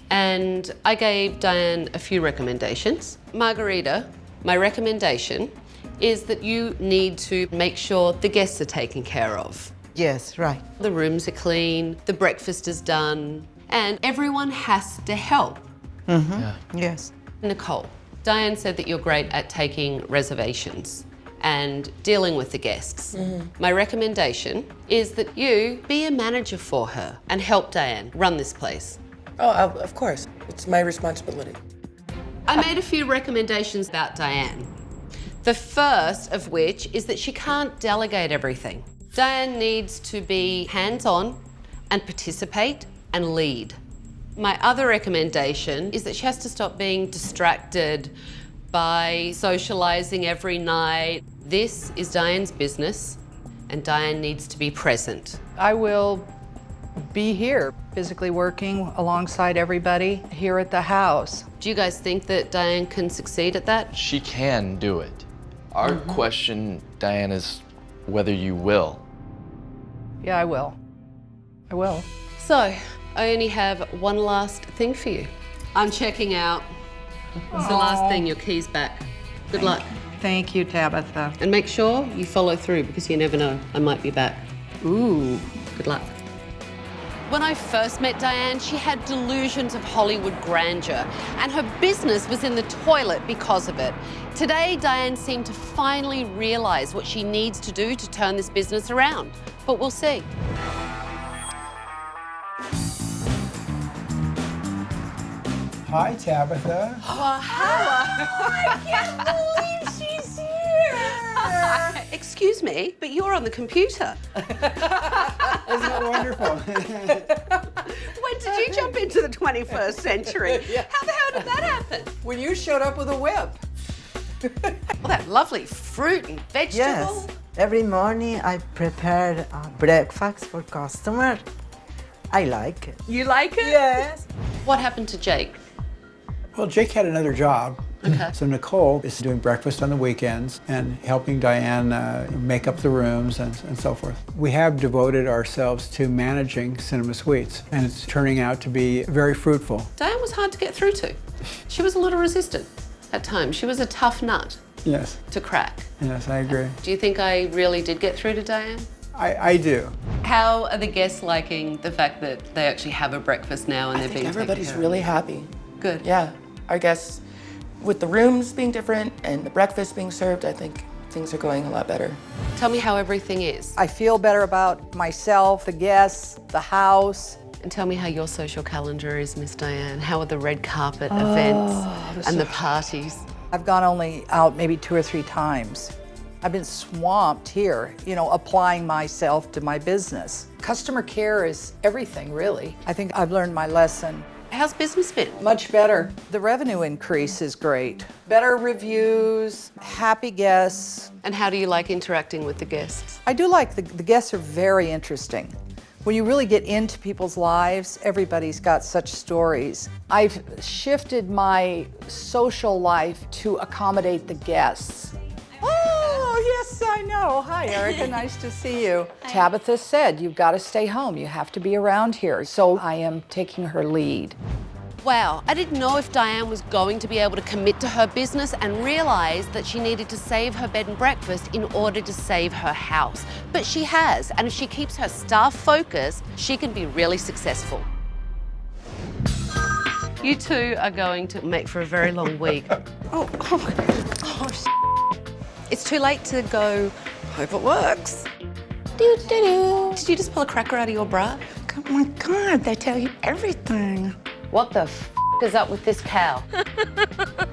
[SPEAKER 1] and I gave Diane a few recommendations. Margarita, my recommendation is that you need to make sure the guests are taken care of.
[SPEAKER 11] Yes, right.
[SPEAKER 1] The rooms are clean, the breakfast is done, and everyone has to help.
[SPEAKER 11] Yes.
[SPEAKER 1] Nicole, Diane said that you're great at taking reservations. and dealing with the guests. My recommendation is that you be a manager for her and help Diane run this place.
[SPEAKER 3] Oh, of course. It's my responsibility.
[SPEAKER 1] I made a few recommendations about Diane. The first of which is that she can't delegate everything. Diane needs to be hands-on and participate and lead. My other recommendation is that she has to stop being distracted by socializing every night. This is Diane's business, and Diane needs to be present.
[SPEAKER 2] I will be here, physically working alongside everybody here at the house.
[SPEAKER 1] Do you guys think that Diane can succeed at that?
[SPEAKER 6] She can do it. Our question, Diane, is whether you will.
[SPEAKER 2] Yeah, I will. I will.
[SPEAKER 1] So, I only have one last thing for you. I'm checking out. It's the last thing, your keys back. Good luck.
[SPEAKER 2] Thank you, Tabatha.
[SPEAKER 1] And make sure you follow through because you never know, I might be back.
[SPEAKER 2] Ooh.
[SPEAKER 1] Good luck. When I first met Diane, she had delusions of Hollywood grandeur, and her business was in the toilet because of it. Today, Diane seemed to finally realize what she needs to do to turn this business around. But we'll see.
[SPEAKER 4] Hi, Tabatha.
[SPEAKER 1] I can't believe she's here! Excuse me, but you're on the computer.
[SPEAKER 4] Isn't that wonderful?
[SPEAKER 1] When did you jump into the 21st century? How the hell did that happen?
[SPEAKER 2] When you showed up with a whip.
[SPEAKER 1] All that lovely fruit and vegetable.
[SPEAKER 11] Yes. Every morning I prepare breakfast for customers. I like it.
[SPEAKER 1] You like it?
[SPEAKER 11] Yes.
[SPEAKER 1] What happened to Jake?
[SPEAKER 4] Well, Jake had another job.
[SPEAKER 1] Okay.
[SPEAKER 4] So Nicole is doing breakfast on the weekends and helping Diane make up the rooms and so forth. We have devoted ourselves to managing Cinema Suites, and it's turning out to be very fruitful.
[SPEAKER 1] Diane was hard to get through to. She was a little resistant at times. She was a tough nut
[SPEAKER 4] Yes,
[SPEAKER 1] to crack.
[SPEAKER 4] yes, I agree.
[SPEAKER 1] Do you think I really did get through to Diane?
[SPEAKER 4] I do.
[SPEAKER 1] How are the guests liking the fact that they actually have a breakfast now and
[SPEAKER 3] I
[SPEAKER 1] they're
[SPEAKER 3] think
[SPEAKER 1] being
[SPEAKER 3] everybody's
[SPEAKER 1] taken care
[SPEAKER 3] really happy.
[SPEAKER 1] Good.
[SPEAKER 3] Yeah, I guess with the rooms being different and the breakfast being served, I think things are going a lot better.
[SPEAKER 1] of? Tell me how everything is.
[SPEAKER 2] I feel better about myself, the guests, the house.
[SPEAKER 1] And tell me how your social calendar is, Miss Diane. How are the red carpet events and the parties?
[SPEAKER 2] I've gone only out maybe 2 or 3 times. I've been swamped here, you know, applying myself to my business. Customer care is everything, really. I think I've learned my lesson.
[SPEAKER 1] How's business been?
[SPEAKER 2] Much better. The revenue increase is great. Better reviews, happy guests.
[SPEAKER 1] And how do you like interacting with the guests?
[SPEAKER 2] I do like the guests are very interesting. When you really get into people's lives, everybody's got such stories. I've shifted my social life to accommodate the guests. Oh, yes, I know. Hi, Erica. Nice to see you. Tabatha said, you've got to stay home. You have to be around here. So I am taking her lead.
[SPEAKER 1] Wow, I didn't know if Diane was going to be able to commit to her business and realized that she needed to save her bed and breakfast in order to save her house. But she has, and if she keeps her staff focused, she can be really successful. You two are going to make for a very long week. It's too late to go, hope it works. Did you just pull a cracker out of your bra?
[SPEAKER 13] Oh my God, they tell you everything.
[SPEAKER 1] What the is up with this cow?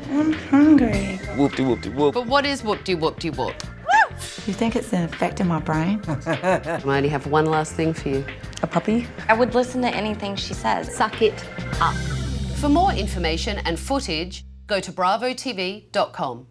[SPEAKER 13] I'm hungry.
[SPEAKER 16] Whoop-de-whoop-de-whoop.
[SPEAKER 1] But what is whoop-de-whoop-de-whoop?
[SPEAKER 13] You think it's affecting my brain?
[SPEAKER 1] I only have one last thing for you.
[SPEAKER 13] A puppy?
[SPEAKER 14] I would listen to anything she says.
[SPEAKER 1] Suck it up. For more information and footage, go to bravotv.com.